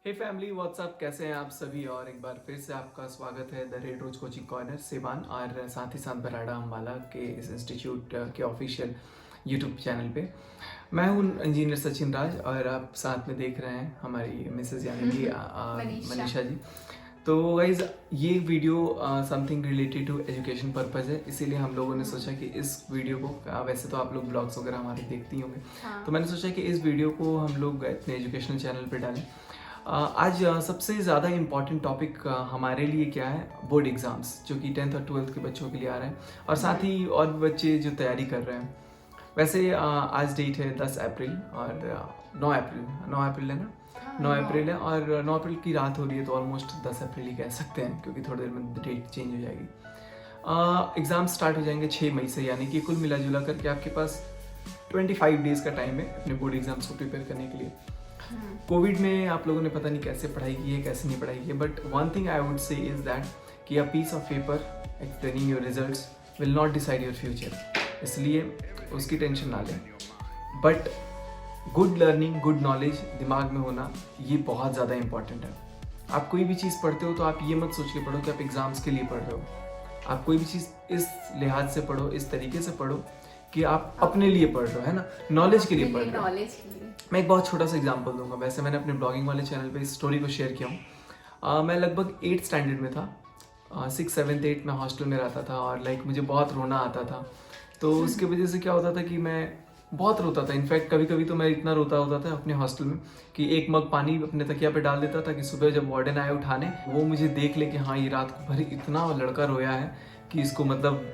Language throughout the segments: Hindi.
हे फैमिली व्हाट्सअप, कैसे हैं आप सभी। और एक बार फिर से आपका स्वागत है the red rose coaching corner Siwan और साथ ही साथ बराड़ा अम्बाला के इस इंस्टीट्यूट के ऑफिशियल यूट्यूब चैनल पे। मैं हूं इंजीनियर सचिन राज और आप साथ में देख रहे हैं हमारी मिसेज यानी कि मनीषा जी। तो गाइज ये video something related to education purpose है, इसीलिए हम लोगों ने सोचा कि इस वीडियो को वैसे तो आप लोग ब्लॉग्स वगैरह हमारे देखती होंगे। तो मैंने सोचा कि इस वीडियो को हम लोग अपने एजुकेशनल चैनल पे डालें। आज सबसे ज़्यादा इम्पॉर्टेंट टॉपिक हमारे लिए क्या है, बोर्ड एग्ज़ाम्स जो कि 10th और 12th के बच्चों के लिए आ रहे हैं और साथ ही और भी बच्चे जो तैयारी कर रहे हैं। वैसे आज डेट है 10 अप्रैल और 9 अप्रैल है ना। 9 अप्रैल है और 9 अप्रैल की रात हो रही है, तो ऑलमोस्ट 10 अप्रैल ही कह सकते हैं क्योंकि थोड़ी देर में डेट चेंज हो जाएगी। एग्ज़ाम स्टार्ट हो जाएंगे 6 मई से, यानी कि कुल मिला जुला करके आपके पास 25 डेज़ का टाइम है अपने बोर्ड एग्ज़ाम्स को प्रिपेयर करने के लिए। कोविड में आप लोगों ने पता नहीं कैसे पढ़ाई की है, कैसे नहीं पढ़ाई की है, but one thing I would say is that कि a piece of paper explaining your results will not decide your future, इसलिए उसकी टेंशन ना लें। But good learning, good knowledge दिमाग में होना ये बहुत ज़्यादा इंपॉर्टेंट है। आप कोई भी चीज़ पढ़ते हो तो आप ये मत सोच के पढ़ो कि आप एग्ज़ाम्स के लिए पढ़ रहे हो। आप कोई भी चीज़ इस लिहाज से पढ़ो, इस तरीके से पढ़ो कि आप अपने लिए पढ़ रहे हो, है ना, नॉलेज के लिए पढ़ रहे हो। नॉलेज के लिए मैं एक बहुत छोटा सा एग्जांपल दूंगा। वैसे मैंने अपने ब्लॉगिंग वाले चैनल पे इस स्टोरी को शेयर किया हूँ। मैं लगभग 8th स्टैंडर्ड में था। 6, 7, 8 में हॉस्टल में रहता था और मुझे बहुत रोना आता था। तो उसकी वजह से क्या होता था कि मैं बहुत रोता था। इनफैक्ट कभी कभी तो मैं इतना रोता होता था अपने हॉस्टल में कि एक मग पानी अपने तकिया पे डाल देता था कि सुबह जब वार्डन आए उठाने, वो मुझे देख ले कि हाँ ये रात को भर इतना लड़का रोया है कि इसको मतलब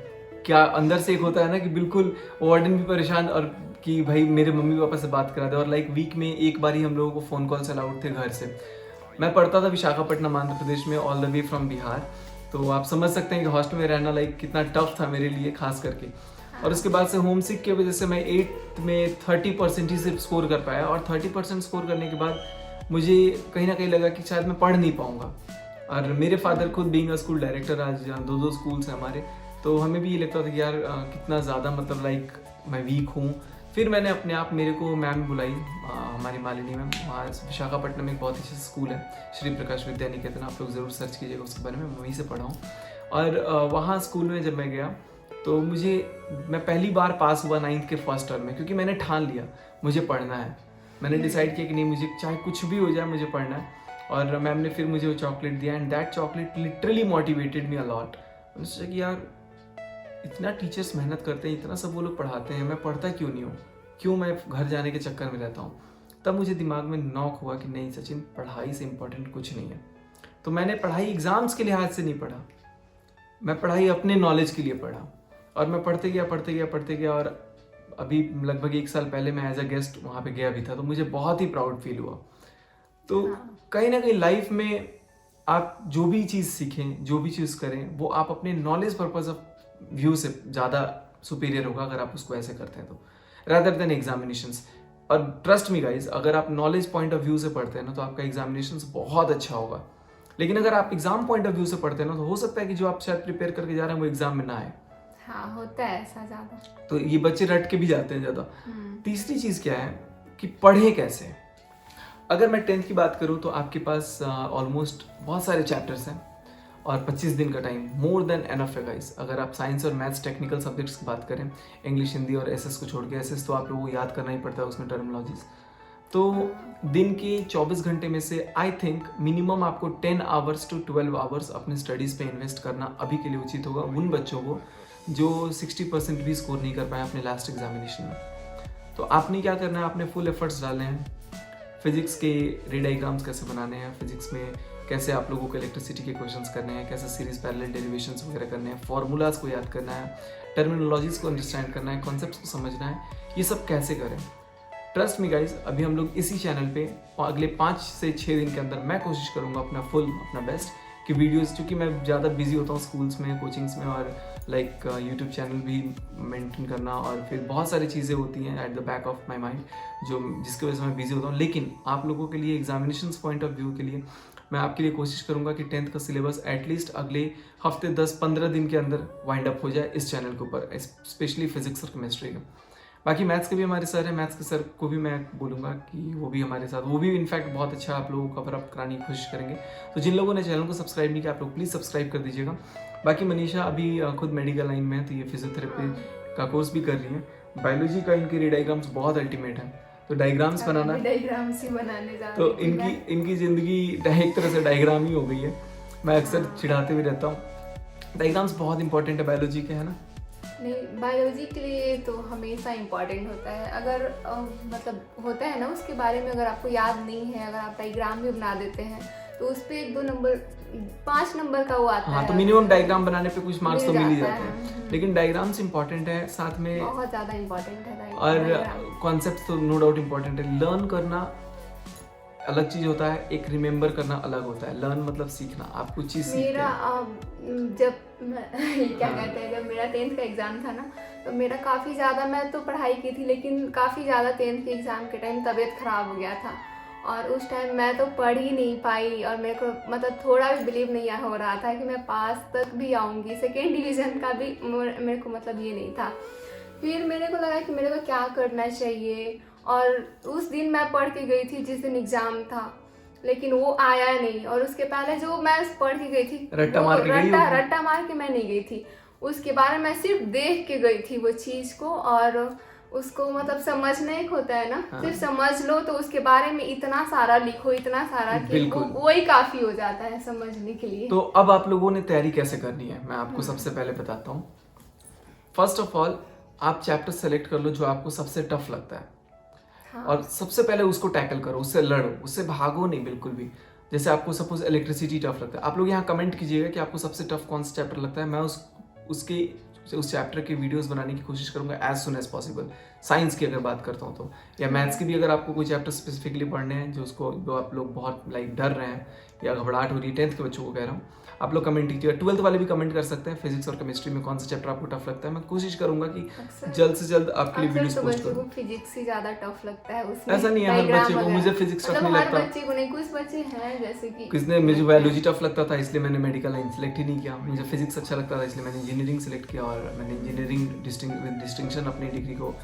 क्या अंदर से एक होता है ना कि बिल्कुल वार्डन भी परेशान और कि भाई मेरे मम्मी पापा से बात करा दे। और वीक में एक बार ही हम लोगों को फ़ोन कॉल्स अलाउड थे घर से। मैं पढ़ता था विशाखापट्टनम आंध्र प्रदेश में, all the way from Bihar. तो आप समझ सकते हैं कि हॉस्टल में रहना कितना टफ था मेरे लिए खास करके। और उसके बाद से होम सिक की वजह से मैं 8th में 30% ही सिर्फ स्कोर कर पाया और 30% स्कोर करने के बाद मुझे कहीं ना कहीं लगा कि शायद मैं पढ़ नहीं पाऊंगा। और मेरे फादर खुद बीइंग अ स्कूल डायरेक्टर, आज 2 स्कूल्स हैं हमारे, तो हमें भी ये लगता था कि यार कितना ज़्यादा मतलब मैं वीक हूँ। फिर मैंने अपने आप, मेरे को मैम बुलाई, हमारी मालिनी मैम, वहाँ विशाखापट्टनम में एक बहुत अच्छा स्कूल है श्री प्रकाश विद्या निकेतन, आप लोग ज़रूर सर्च कीजिएगा उसके बारे में, मैं वहीं से पढ़ा हूँ। और वहाँ स्कूल में जब मैं गया तो मैं पहली बार पास हुआ 9th के फर्स्ट टर्म में, क्योंकि मैंने ठान लिया मुझे पढ़ना है। मैंने डिसाइड किया कि नहीं, मुझे चाहे कुछ भी हो जाए मुझे पढ़ना है। और मैम ने फिर मुझे वो चॉकलेट दिया and that chocolate literally motivated me a lot. मैंने सोचा कि यार इतना टीचर्स मेहनत करते हैं, इतना सब वो लोग पढ़ाते हैं, मैं पढ़ता क्यों नहीं हूँ, क्यों मैं घर जाने के चक्कर में रहता हूँ। तब मुझे दिमाग में नॉक हुआ कि नहीं सचिन, पढ़ाई से इम्पोर्टेंट कुछ नहीं है। तो मैंने पढ़ाई एग्जाम्स के लिहाज से नहीं पढ़ा, मैं पढ़ाई अपने नॉलेज के लिए पढ़ा। और मैं पढ़ते गया और अभी लगभग 1 साल पहले मैं एज अ गेस्ट वहाँ पे गया भी था, तो मुझे बहुत ही प्राउड फील हुआ। तो कहीं ना कहीं लाइफ में आप जो भी चीज़ सीखें, जो भी चीज़ करें, वो आप अपने नॉलेज पर्पज ऑफ व्यू से ज़्यादा सुपीरियर होगा अगर आप उसको ऐसे करते हैं तो, रादर देन एग्जामिनेशंस। और ट्रस्ट मी गाइज, अगर आप नॉलेज पॉइंट ऑफ व्यू से पढ़ते हैं ना तो आपका एग्जामिनेशंस बहुत अच्छा होगा। लेकिन अगर आप एग्जाम पॉइंट ऑफ व्यू से पढ़ते हैं ना तो हो सकता है कि जो आप शायद प्रिपेयर करके जा रहे हैं वो एग्जाम में ना आए। हाँ, होता है ऐसा ज़्यादा, तो ये बच्चे रट के भी जाते हैं ज़्यादा। तीसरी चीज़ क्या है कि पढ़ें कैसे। अगर मैं 10th की बात करूँ तो आपके पास ऑलमोस्ट बहुत सारे चैप्टर्स हैं और 25 दिन का टाइम मोर देन एनफ है गाइस। अगर आप साइंस और मैथ्स टेक्निकल सब्जेक्ट्स की बात करें, इंग्लिश, हिंदी और एसएस को छोड़ के, एसएस तो आप लोगों को याद करना ही पड़ता है उसमें टर्मिनोलॉजीज। तो दिन के 24 घंटे में से आई थिंक मिनिमम आपको 10 आवर्स टू 12 आवर्स अपने स्टडीज़ पे इन्वेस्ट करना अभी के लिए उचित होगा उन बच्चों को जो 60% भी स्कोर नहीं कर पाए अपने लास्ट एग्जामिनेशन में। तो आपने क्या करना है, आपने फुल एफर्ट्स डालने हैं। फिजिक्स के रे डायग्राम्स कैसे बनाने हैं, फिजिक्स में कैसे आप लोगों को इलेक्ट्रिसिटी के क्वेश्चंस करने हैं, कैसे सीरीज पैरेलल डेरिवेशंस वगैरह करने हैं, फार्मूलाज को याद करना है, टर्मिनोलॉजीज को अंडरस्टैंड करना है, कॉन्सेप्ट्स को समझना है, ये सब कैसे करें। ट्रस्ट मी गाइज, अभी हम लोग इसी चैनल पे अगले 5 से 6 दिन के अंदर मैं कोशिश करूँगा अपना बेस्ट कि वीडियोस, चूँकि मैं ज़्यादा बिजी होता हूँ स्कूल्स में, कोचिंग्स में, और यूट्यूब चैनल भी मेंटेन करना और फिर बहुत सारी चीज़ें होती हैं at the back of my mind जिसकी वजह से मैं बिजी होता हूँ। लेकिन आप लोगों के लिए एग्जामिनेशंस पॉइंट ऑफ व्यू के लिए मैं आपके लिए कोशिश करूँगा कि 10th का सिलेबस एटलीस्ट अगले हफ्ते 10-15 दिन के अंदर वाइंड अप हो जाए इस चैनल के ऊपर, स्पेशली फिजिक्स और केमिस्ट्री का। बाकी मैथ्स के भी हमारे सर हैं, मैथ्स के सर को भी मैं बोलूँगा कि वो भी हमारे साथ, वो भी इनफैक्ट बहुत अच्छा आप लोगों को कवर अप कराने की कोशिश करेंगे। तो जिन लोगों ने चैनल को सब्सक्राइब नहीं किया आप लोग प्लीज़ सब्सक्राइब कर दीजिएगा। बाकी मनीषा अभी खुद मेडिकल लाइन में है, तो ये फिजियोथेरेपी का कोर्स भी कर रही है। बायोलॉजी का इनके डायग्राम्स बहुत अल्टीमेट है, तो डायग्राम्स बनाना, डायग्राम्स ही बनाने जा तो इनकी ज़िंदगी एक तरह से डायग्राम ही हो गई है। मैं अक्सर चिढ़ाते भी रहता हूँ। डायग्राम्स बहुत इंपॉर्टेंट है बायोलॉजी के, है ना? नहीं, बायोलॉजी के लिए तो हमेशा इम्पॉर्टेंट होता है। अगर मतलब होता है ना, उसके बारे में अगर आपको याद नहीं है, अगर आप डायग्राम भी बना देते हैं तो उस पर 1-2 नंबर, 5 नंबर का वो आता है। हाँ, तो मिनिमम डायग्राम बनाने पे कुछ मार्क्स तो मिल ही जाते हैं। लेकिन डायग्राम्स इंपॉर्टेंट है, साथ में बहुत ज़्यादा इम्पॉर्टेंट है। और कॉन्सेप्ट तो नो डाउट इम्पॉर्टेंट है। लर्न करना अलग चीज होता है, एक रिमेम्बर करना अलग होता है। लर्न मतलब सीखना, आप कुछ चीज सीखते हैं। जब क्या कहते हैं, जब मेरा 10th का एग्ज़ाम था ना, तो मेरा काफ़ी ज़्यादा, मैं तो पढ़ाई की थी लेकिन काफ़ी ज़्यादा 10th के एग्ज़ाम के टाइम तबीयत ख़राब हो गया था और उस टाइम मैं तो पढ़ ही नहीं पाई और मेरे को मतलब थोड़ा भी बिलीव नहीं हो रहा था कि मैं पास तक भी आऊँगी। 2nd डिवीज़न का भी मेरे को मतलब ये नहीं था। फिर मेरे को लगा कि मेरे को क्या करना चाहिए, और उस दिन मैं पढ़ के गई थी जिस दिन एग्ज़ाम था, लेकिन वो आया नहीं। और उसके पहले जो मैं पढ़ के गई थी, रट्टा मार के मैं नहीं गई थी, उसके बारे में सिर्फ देख के गई थी वो चीज़ को, और उसको मतलब समझना एक होता है ना। हाँ। सिर्फ समझ लो तो उसके बारे में इतना सारा लिखो, इतना सारा कि वही काफ़ी हो जाता है समझने के लिए। तो अब आप लोगों ने तैयारी कैसे करनी है, मैं आपको सबसे पहले बताता हूँ। फर्स्ट ऑफ ऑल आप चैप्टर सेलेक्ट कर लो जो आपको सबसे टफ लगता है। हाँ। और सबसे पहले उसको टैकल करो, उससे लड़ो, उससे भागो नहीं बिल्कुल भी। जैसे आपको सपोज इलेक्ट्रिसिटी टफ लगता है, आप लोग यहाँ कमेंट कीजिएगा कि आपको सबसे टफ कौन सा चैप्टर लगता है। मैं उस चैप्टर के वीडियोस बनाने की कोशिश करूंगा as soon as possible. Science की अगर बात करता हूँ तो, या मैथ्स की भी अगर आपको कोई चैप्टर स्पेसिफिकली पढ़ने हैं जो आप लोग बहुत डर रहे हैं या घबराहट हो रही है, 10th के बच्चों को कह रहा हूँ, आप लोग कमेंट कीजिएगा। 12th वाले भी कमेंट कर सकते हैं, फिजिक्स और केमिस्ट्री में कौन सा चैप्टर आपको टफ लगता है। मैं कोशिश करूंगा कि जल्द से जल्द आपके लिए वीडियोस पोस्ट करूं। फिजिक्स ही ज्यादा टफ लगता है उसमें। ऐसा नहीं है हर बच्चे को, मुझे फिजिक्स टफ नहीं लगता। हर बच्चे को नहीं, कुछ बच्चे हैं जैसे कि किसने, मुझे बायोलॉजी टफ लगता था इसलिए मैंने मेडिकल लाइन सेलेक्ट ही नहीं किया। मुझे फिजिक्स अच्छा लगता था इसलिए मैंने इंजीनियरिंग सेलेक्ट किया, और मैंने इंजीनियरिंग डिस्टिंक्शन अपनी डिग्री को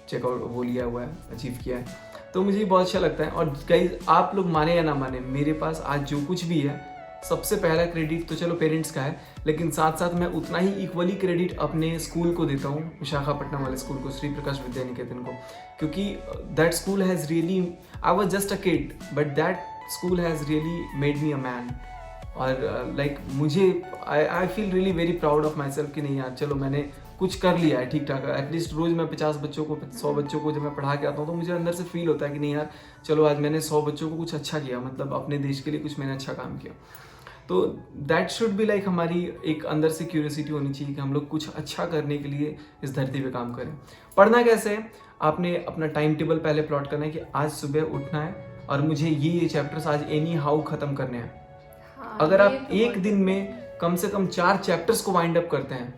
चेकआउट वो लिया हुआ है, अचीव किया है। तो मुझे बहुत अच्छा लगता है। और गाइस आप लोग माने या ना माने, मेरे पास आज जो कुछ भी है सबसे पहला क्रेडिट तो चलो पेरेंट्स का है, लेकिन साथ साथ मैं उतना ही इक्वली क्रेडिट अपने स्कूल को देता हूँ, विशाखापट्टनम वाले स्कूल को, श्री प्रकाश विद्या निकेतन को। क्योंकि that school has really, I was just a kid but that school has really made me a man. और लाइक मुझे I feel really very proud of my self कि नहीं यार चलो मैंने कुछ कर लिया है ठीक ठाक। एटलीस्ट रोज़ मैं 50 बच्चों को, 100 बच्चों को जब मैं पढ़ा के आता हूँ तो मुझे अंदर से फील होता है कि नहीं यार चलो आज मैंने 100 बच्चों को कुछ अच्छा किया, मतलब अपने देश के लिए कुछ मैंने अच्छा काम किया। तो दैट शुड बी लाइक हमारी एक अंदर से क्यूरियोसिटी होनी चाहिए कि हम लोग कुछ अच्छा करने के लिए इस धरती पे काम करें। पढ़ना कैसे है, आपने अपना टाइम टेबल पहले प्लॉट करना है कि आज सुबह उठना है और मुझे ये चैप्टर्स आज एनी हाउ खत्म करने हैं। हाँ, अगर आप एक दिन में कम से कम 4 चैप्टर्स को वाइंड अप करते हैं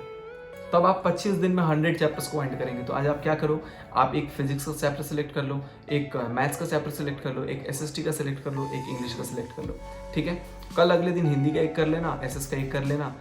तब आप 25 दिन में 100 चैप्टर्स को वाइंड करेंगे। तो आज आप क्या करो, आप एक फिजिक्स का चैप्टर सेलेक्ट कर लो, एक मैथ्स का चैप्टर सेलेक्ट कर लो, एक एसएसटी का सेलेक्ट कर लो, एक इंग्लिश का सेलेक्ट कर लो, ठीक है। कल अगले दिन हिंदी का एक कर लेना, एसएस का एक कर लेना,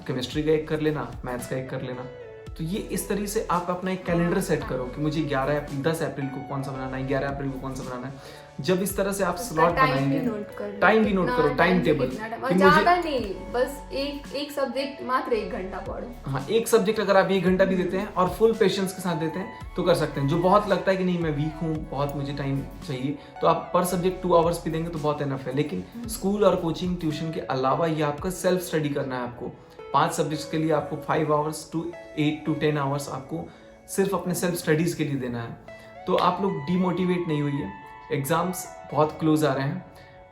केमिस्ट्री का एक कर लेना, मैथ्स का एक कर लेना। तो ये इस तरीके से आप अपना एक कैलेंडर सेट करो कि मुझे 10 अप्रैल को कौन सा बनाना है, 11 अप्रैल को कौन सा बनाना है। जब इस तरह से आप स्लॉट बनाएंगे, टाइम भी नोट करो, टाइम टेबल, ज्यादा नहीं, बस एक सब्जेक्ट मात्र 1 घंटा पढ़ो। हाँ, एक सब्जेक्ट अगर आप 1 घंटा भी देते हैं और फुल पेशेंस के साथ देते हैं तो कर सकते हैं। जो बहुत लगता है कि नहीं मैं वीक हूँ, बहुत मुझे टाइम चाहिए, तो आप पर सब्जेक्ट 2 आवर्स भी देंगे तो बहुत इनफ है। लेकिन स्कूल और कोचिंग ट्यूशन के अलावा ये आपका सेल्फ स्टडी करना है। आपको 5 सब्जेक्ट्स के लिए आपको 5 आवर्स टू 8 to 10 आवर्स आपको सिर्फ अपने सेल्फ स्टडीज के लिए देना है। तो आप लोग डीमोटिवेट नहीं हुई है, एग्जाम्स बहुत क्लोज आ रहे हैं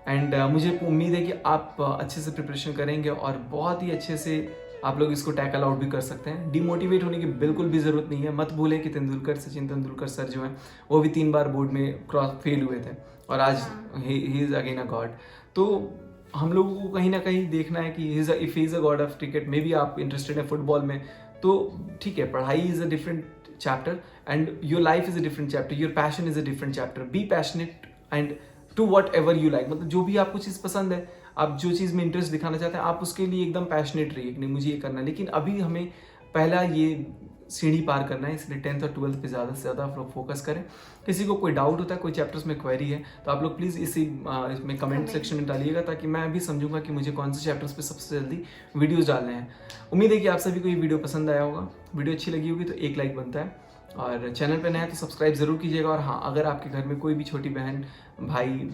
एंड मुझे उम्मीद है कि आप अच्छे से प्रिपरेशन करेंगे और बहुत ही अच्छे से आप लोग इसको टैकल आउट भी कर सकते हैं। डीमोटिवेट होने की बिल्कुल भी ज़रूरत नहीं है। मत भूलें कि सचिन तेंदुलकर सर जो हैं वो भी 3 बार बोर्ड में फेल हुए थे और आज he is again a God. तो हम लोगों को कहीं ना कहीं देखना है कि if he is a god of cricket, may be आप इंटरेस्टेड है फुटबॉल में तो ठीक है, पढ़ाई is a different chapter and your life is a different chapter, your passion is a different chapter. Be passionate and to whatever you like, मतलब जो भी आपको चीज़ पसंद है, आप जो चीज़ में इंटरेस्ट दिखाना चाहते हैं आप उसके लिए एकदम पैशनेट रहिए कि नहीं मुझे ये करना है। लेकिन अभी हमें पहला ये सीढ़ी पार करना है, इसलिए 10th और 12th पे ज़्यादा से ज़्यादा आप लोग फोकस करें। किसी को कोई डाउट होता है, कोई चैप्टर्स में क्वेरी है, तो आप लोग प्लीज़ इसमें कमेंट सेक्शन में डालिएगा, ताकि मैं भी समझूंगा कि मुझे कौन से चैप्टर्स पे सबसे जल्दी वीडियोज़ डालने हैं। उम्मीद है कि आप सभी को ये वीडियो पसंद आया होगा। वीडियो अच्छी लगी होगी तो एक लाइक बनता है, और चैनल पर नया है तो सब्सक्राइब ज़रूर कीजिएगा। और हाँ, अगर आपके घर में कोई भी छोटी बहन, भाई,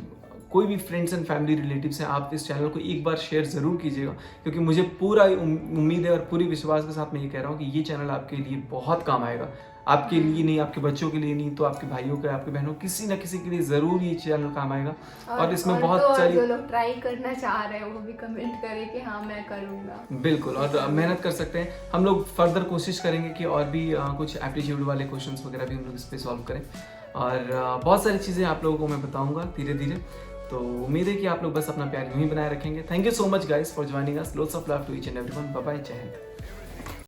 कोई भी फ्रेंड्स एंड फैमिली रिलेटिव्स हैं, आप इस चैनल को एक बार शेयर ज़रूर कीजिएगा, क्योंकि मुझे पूरा उम्मीद है और पूरी विश्वास के साथ मैं ये कह रहा हूँ कि ये चैनल आपके लिए बहुत काम आएगा। आपके लिए नहीं, आपके बच्चों के लिए नहीं, तो आपके भाइयों के, आपके बहनों, किसी न किसी के लिए ज़रूर ये चैनल काम आएगा। और इसमें बहुत सारी, जो लोग ट्राई करना चाह रहे हैं वो भी कमेंट करें कि हाँ मैं करूँगा। बिल्कुल, और मेहनत कर सकते हैं हम लोग। फर्दर कोशिश करेंगे कि और भी कुछ एप्टीट्यूड वाले क्वेश्चंस वगैरह भी हम लोग इस पर सॉल्व करें, और बहुत सारी चीज़ें आप लोगों को मैं बताऊंगा धीरे धीरे। तो उम्मीद है कि आप लोग बस अपना प्यार यूं ही बनाए रखेंगे। Thank you so much guys for joining us. Lots of love to each and everyone. Bye bye, जय हिंद।